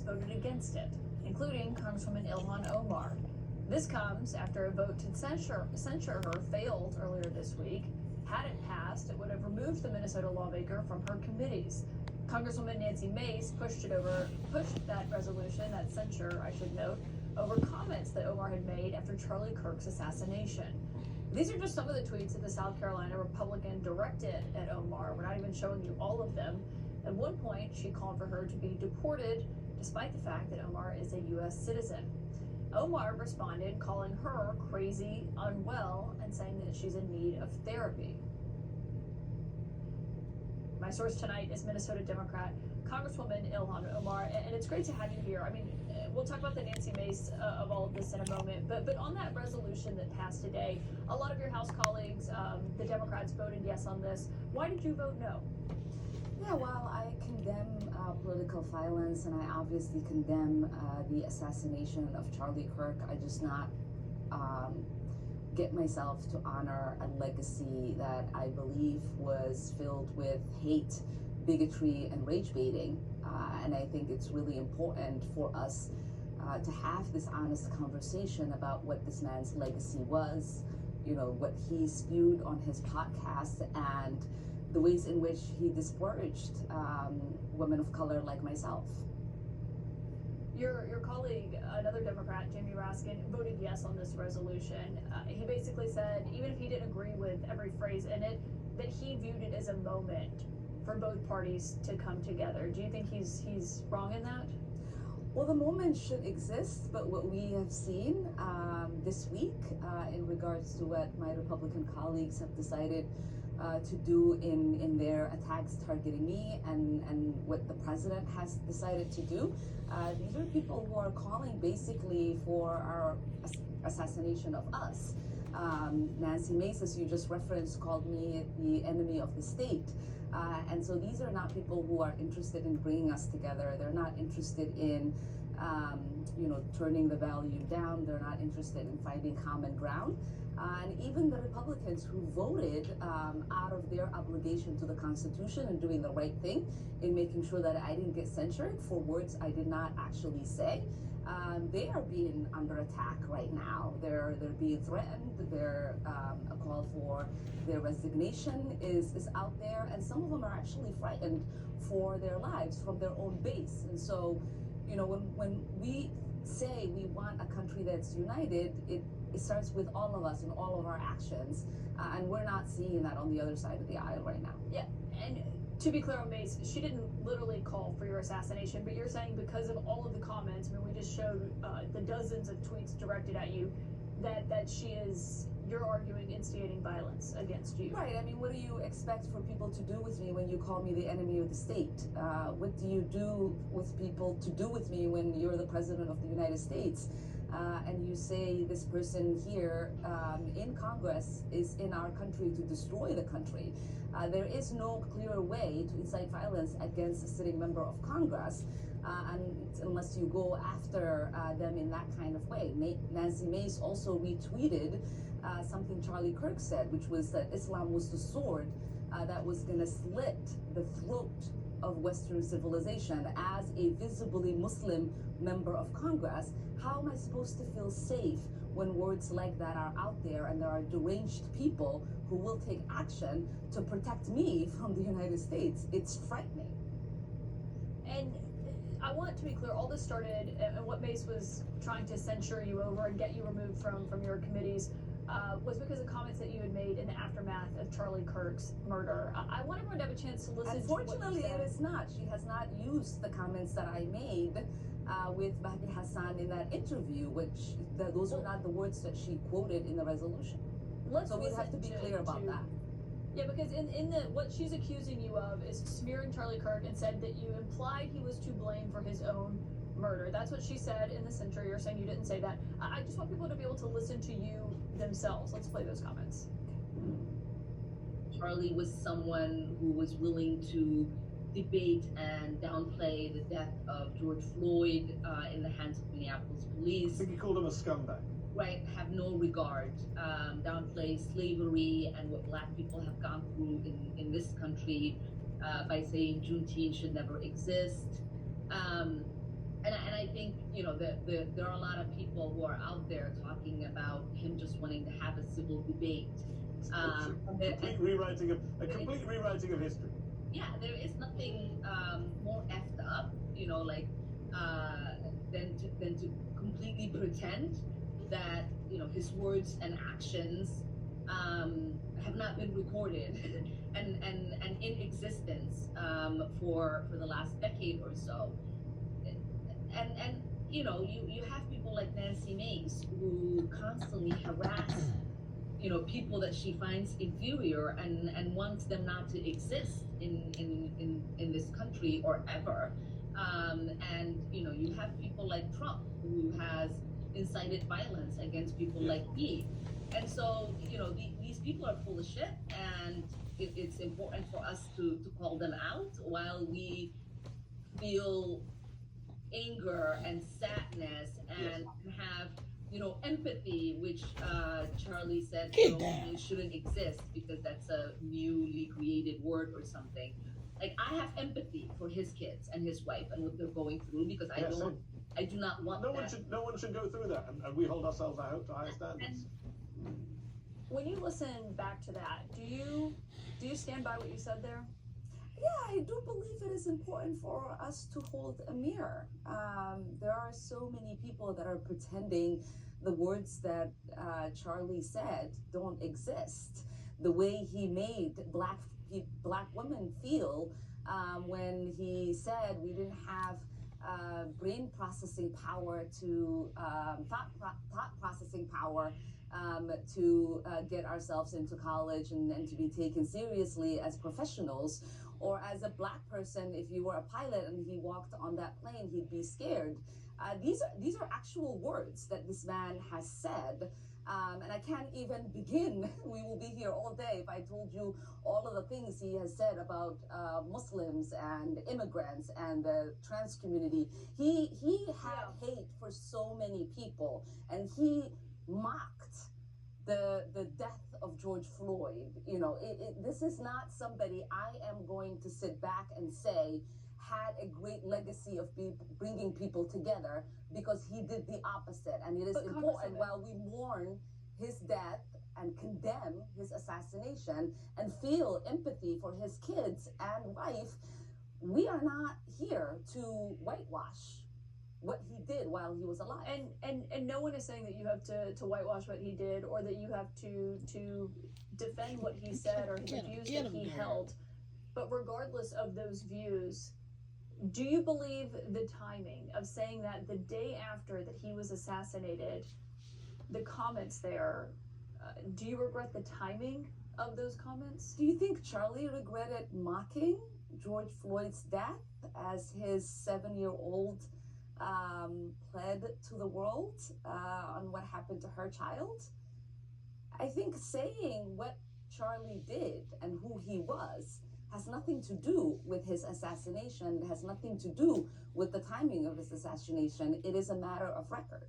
voted against it, including Congresswoman Ilhan Omar. This comes after a vote to censure her failed earlier this week. Had it passed, it would have removed the Minnesota lawmaker from her committees. Congresswoman Nancy Mace pushed that resolution, that censure, I should note, over comments that Omar had made after Charlie Kirk's assassination. These are just some of the tweets that the South Carolina Republican directed at Omar. We're not even showing you all of them. At one point, she called for her to be deported, despite the fact that Omar is a U.S. citizen. Omar responded, calling her crazy, unwell, and saying that she's in need of therapy. My source tonight is Minnesota Democrat Congresswoman Ilhan Omar, and it's great to have you here. I mean, we'll talk about the Nancy Mace of all of this in a moment, but on that resolution that passed today, a lot of your House colleagues, the Democrats, voted yes on this. Why did you vote no? Yeah, well, I condemn political violence, and I obviously condemn the assassination of Charlie Kirk. I just not get myself to honor a legacy that I believe was filled with hate, bigotry, and rage baiting. And I think it's really important for us to have this honest conversation about what this man's legacy was, you know, what he spewed on his podcast, and the ways in which he disparaged women of color like myself. Your colleague, another Democrat, Jamie Raskin, voted yes on this resolution. He basically said, even if he didn't agree with every phrase in it, that he viewed it as a moment for both parties to come together. Do you think he's wrong in that? Well, the moment should exist, but what we have seen this week in regards to what my Republican colleagues have decided to do in their attacks targeting me and what the president has decided to do. These are people who are calling basically for our assassination of us. Nancy Mace, as you just referenced, called me the enemy of the state. And so these are not people who are interested in bringing us together. They're not interested in turning the value down. They're not interested in finding common ground. And even the Republicans who voted out of their obligation to the Constitution and doing the right thing in making sure that I didn't get censured for words I did not actually say, they are being under attack right now. They're being threatened. A call for their resignation is out there, and some of them are actually frightened for their lives from their own base. And so, you know, when we say we want a country that's united, it starts with all of us and all of our actions, and we're not seeing that on the other side of the aisle right now. Yeah, and to be clear on Mace, she didn't literally call for your assassination, but you're saying because of all of the comments, I mean, we just showed the dozens of tweets directed at you, that you're arguing instigating violence against you. Right. I mean, what do you expect for people to do with me when you call me the enemy of the state? What do you do with people to do with me when you're the president of the United States? And you say this person here in Congress is in our country to destroy the country. There is no clear way to incite violence against a sitting member of Congress unless you go after them in that kind of way. Nancy Mace also retweeted something Charlie Kirk said, which was that Islam was the sword that was going to slit the throat of Western civilization. As a visibly Muslim member of Congress, how am I supposed to feel safe when words like that are out there and there are deranged people who will take action to protect me from the United States? It's frightening. And I want to be clear, all this started, and what Mace was trying to censure you over and get you removed from your committees was because of comments that you had made in the aftermath of Charlie Kirk's murder. I want everyone to have a chance to listen. Unfortunately, to what you said. it is not. She has not used the comments that I made with Mahdi Hassan in that interview, which those are not the words that she quoted in the resolution. So we have to be clear about that. Yeah, because in what she's accusing you of is smearing Charlie Kirk and said that you implied he was to blame for his own murder. That's what she said in the censure. You're saying you didn't say that. I just want people to be able to listen to you themselves. Let's play those comments. Charlie was someone who was willing to debate and downplay the death of George Floyd in the hands of Minneapolis police. I think he called him a scumbag. Right, have no regard, downplay slavery and what Black people have gone through in this country by saying Juneteenth should never exist. And there are a lot of people who are out there talking about him just wanting to have a civil debate. It's a complete rewriting of history. Yeah, there is nothing more effed up, than to completely pretend that his words and actions have not been recorded and in existence for the last decade or so. And you have people like Nancy Mace who constantly harass people that she finds inferior and wants them not to exist in this country or ever. And you have people like Trump who has incited violence against people like me. And so these people are full of shit, and it's important for us to call them out while we feel anger and sadness and have empathy, which Charlie said it shouldn't exist because that's a newly created word or something. Like, I have empathy for his kids and his wife and what they're going through because I do not want no that. No one should go through that, and we hold ourselves, I hope, to higher standards. When you listen back to that, do you stand by what you said there? Yeah, I do believe it is important for us to hold a mirror. There are so many people that are pretending the words that Charlie said don't exist. The way he made black women feel when he said we didn't have brain processing power to thought processing power to get ourselves into college and to be taken seriously as professionals. Or as a black person, if you were a pilot and he walked on that plane, he'd be scared. These are actual words that this man has said. And I can't even begin. We will be here all day if I told you all of the things he has said about Muslims and immigrants and the trans community. He had hate for so many people, and he mocked the death of George Floyd. This is not somebody I am going to sit back and say had a great legacy of bringing people together, because he did the opposite. And it is important, while we mourn his death and condemn his assassination and feel empathy for his kids and wife, we are not here to whitewash what he did while he was alive. And no one is saying that you have to whitewash what he did, or that you have to defend what he said or the views that he held. But regardless of those views, do you believe the timing of saying that the day after that he was assassinated, the comments there, do you regret the timing of those comments? Do you think Charlie regretted mocking George Floyd's death as his 7-year-old pled to the world on what happened to her child? I think saying what Charlie did and who he was has nothing to do with his assassination. It has nothing to do with the timing of his assassination. It is a matter of record.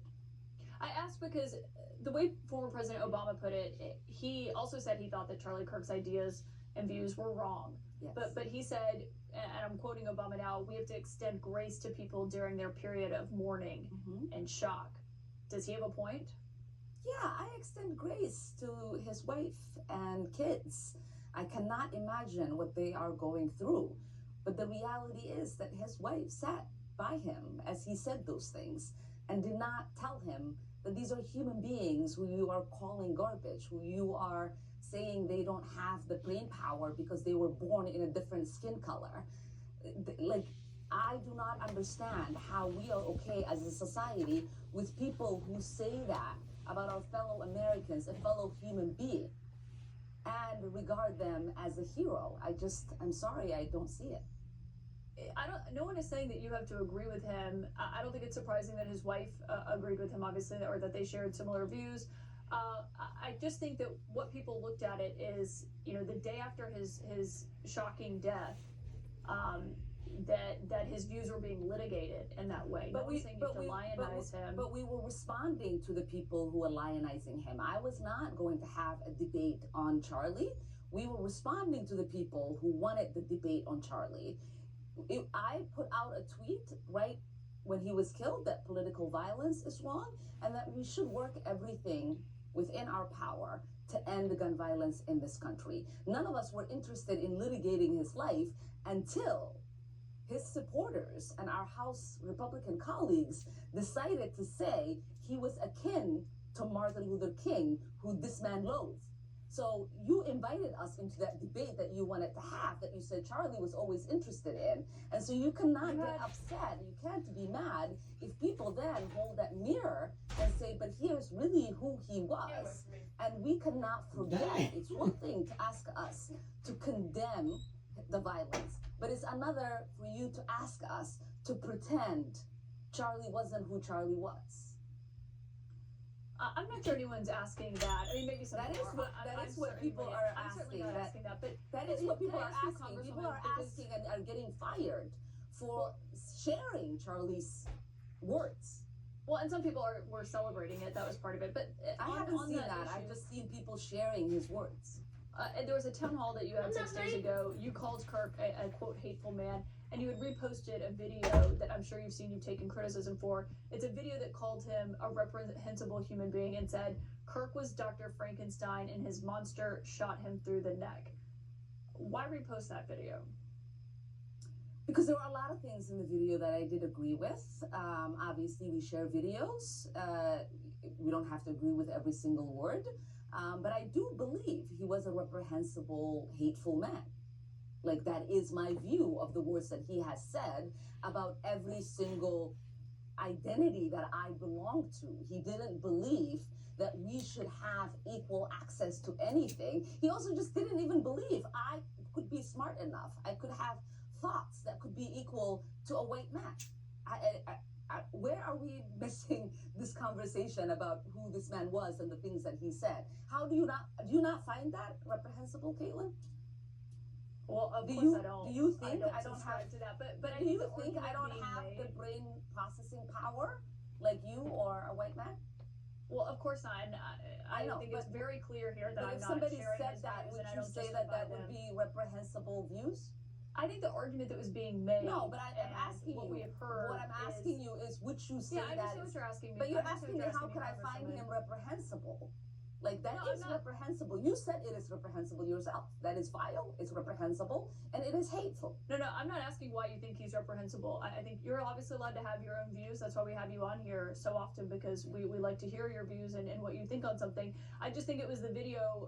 I asked because the way former President Obama put it, he also said he thought that Charlie Kirk's ideas and views were wrong. Yes. But he said, and I'm quoting Obama now, we have to extend grace to people during their period of mourning and shock. Does he have a point? Yeah, I extend grace to his wife and kids. I cannot imagine what they are going through. But the reality is that his wife sat by him as he said those things and did not tell him that these are human beings who you are calling garbage, who you are saying they don't have the brain power because they were born in a different skin color. Like, I do not understand how we are okay as a society with people who say that about our fellow Americans, a fellow human being, and regard them as a hero. I'm sorry, I don't see it. No one is saying that you have to agree with him. I don't think it's surprising that his wife agreed with him, obviously, or that they shared similar views. I just think that what people looked at it is, the day after his shocking death, that his views were being litigated in that way. No one's saying you have to lionize him. But we were responding to the people who were lionizing him. I was not going to have a debate on Charlie. We were responding to the people who wanted the debate on Charlie. I put out a tweet right when he was killed that political violence is wrong and that we should work everything within our power to end the gun violence in this country. None of us were interested in litigating his life until his supporters and our House Republican colleagues decided to say he was akin to Martin Luther King, who this man loathed. So you invited us into that debate that you wanted to have, that you said Charlie was always interested in. And so you cannot get upset, you can't be mad if people then hold that mirror and say, but here's really who he was. And we cannot forget, it's one thing to ask us to condemn the violence, but it's another for you to ask us to pretend Charlie wasn't who Charlie was. I'm not sure anyone's asking that. I mean, maybe some That people is what are. that I'm is what certainly- people are I'm certainly asking. not asking that, but That is what people Can I are ask you, asking. People Congresswoman, are because- asking and are getting fired for sharing Charlie's words. Well, and some people were celebrating it. That was part of it. But I haven't seen that. issue, I've just seen people sharing his words. and there was a town hall that you had I'm 6 not days right. ago. You called Kirk a quote hateful man, and you had reposted a video that I'm sure you've seen, you've taken criticism for. It's a video that called him a reprehensible human being and said Kirk was Dr. Frankenstein and his monster shot him through the neck. Why repost that video? Because there were a lot of things in the video that I did agree with. Obviously, we share videos. We don't have to agree with every single word. But I do believe he was a reprehensible, hateful man. Like, that is my view of the words that he has said about every single identity that I belong to. He didn't believe that we should have equal access to anything. He also just didn't even believe I could be smart enough. I could have thoughts that could be equal to a white man. Where are we missing this conversation about who this man was and the things that he said? How do you not find that reprehensible, Caitlin? Well, of Do course you- I don't. do you think I I don't don't subscribe have- to that? But I Do think you the think I argument don't being have made- the brain processing power like you or a white man? Well, of course not. And I know, think it's but- very clear here that But I'm if not somebody sharing said his that, views would and I you don't say that justify that would them. be reprehensible views? I think the argument that was being made. No, but I'm and asking what you. we have heard. What I'm asking you is, would you say Yeah, I that? understand what you're asking me. But you're I understand asking me, what how you're could I asking find me, him reprehensible? Like, that No, is I'm not- reprehensible. You said it is reprehensible yourself. That is vile, it's reprehensible, and it is hateful. No, I'm not asking why you think he's reprehensible. I think you're obviously allowed to have your own views. That's why we have you on here so often, because we like to hear your views and what you think on something. I just think it was the video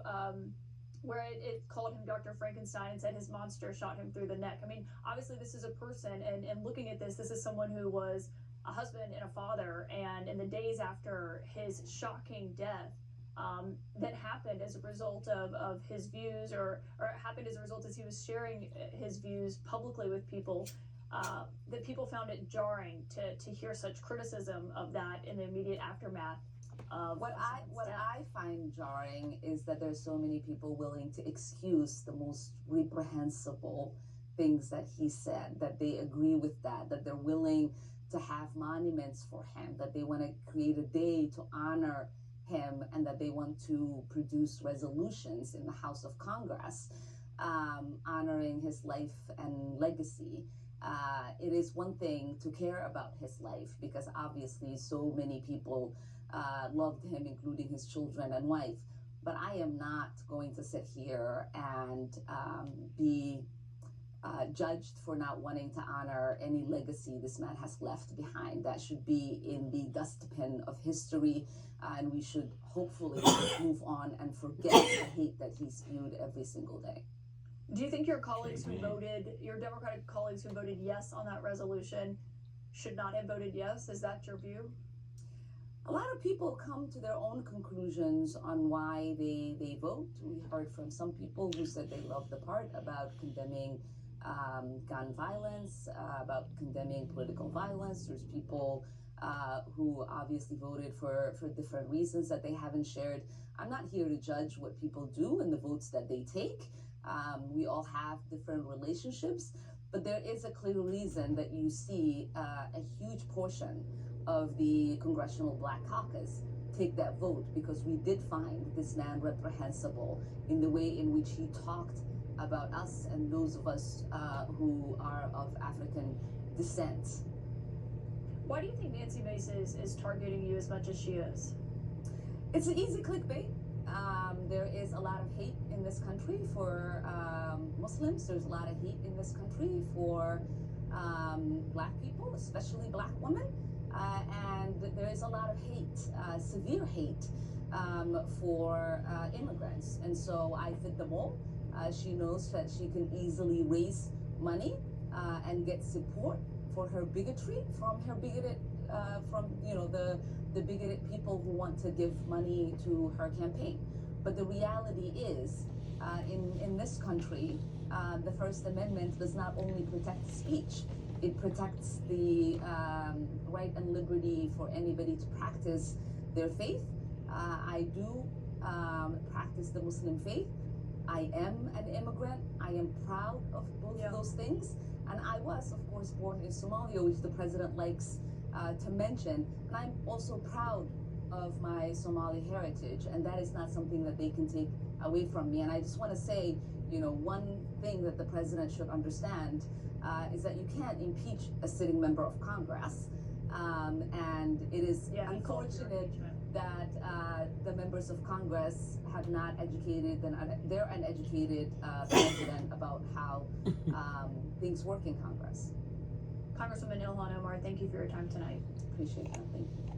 where it called him Dr. Frankenstein and said his monster shot him through the neck. I mean, obviously this is a person, and looking at this is someone who was a husband and a father, and in the days after his shocking death, that happened as a result of his views, or it happened as a result as he was sharing his views publicly with people, that people found it jarring to hear such criticism of that in the immediate aftermath of What someone's death. I find jarring is that there's so many people willing to excuse the most reprehensible things that he said, that they agree with that they're willing to have monuments for him, that they want to create a day to honor him, and that they want to produce resolutions in the House of Congress honoring his life and legacy. It is one thing to care about his life, because obviously so many people loved him, including his children and wife. But I am not going to sit here and be judged for not wanting to honor any legacy this man has left behind. That should be in the dustbin of history, and we should hopefully move on and forget the hate that he spewed every single day. Do you think your colleagues who voted, your Democratic colleagues who voted yes on that resolution, should not have voted yes? Is that your view? A lot of people come to their own conclusions on why they vote. We heard from some people who said they loved the part about condemning gun violence, about condemning political violence. There's people who obviously voted for different reasons that they haven't shared. I'm not here to judge what people do and the votes that they take. We all have different relationships, but there is a clear reason that you see a huge portion of the Congressional Black Caucus take that vote, because we did find this man reprehensible in the way in which he talked about us and those of us who are of African descent. Why do you think Nancy Mace is targeting you as much as she is? It's an easy clickbait. There is a lot of hate in this country for Muslims. There's a lot of hate in this country for Black people, especially Black women. And there is a lot of hate, severe hate, for immigrants. And so I fit the mold. She knows that she can easily raise money and get support for her bigotry from her bigoted, the bigoted people who want to give money to her campaign. But the reality is, in this country, the First Amendment does not only protect speech, it protects the right and liberty for anybody to practice their faith. I do practice the Muslim faith. I am an immigrant. I am proud of both of those things. And I was, of course, born in Somalia, which the president likes to mention. And I'm also proud of my Somali heritage, and that is not something that they can take away from me. And I just want to say, one thing that the president should understand is that you can't impeach a sitting member of Congress. And it is unfortunate that the members of Congress have not educated, they're uneducated president about how things work in Congress. Congresswoman Ilhan Omar, thank you for your time tonight. Appreciate that. Thank you.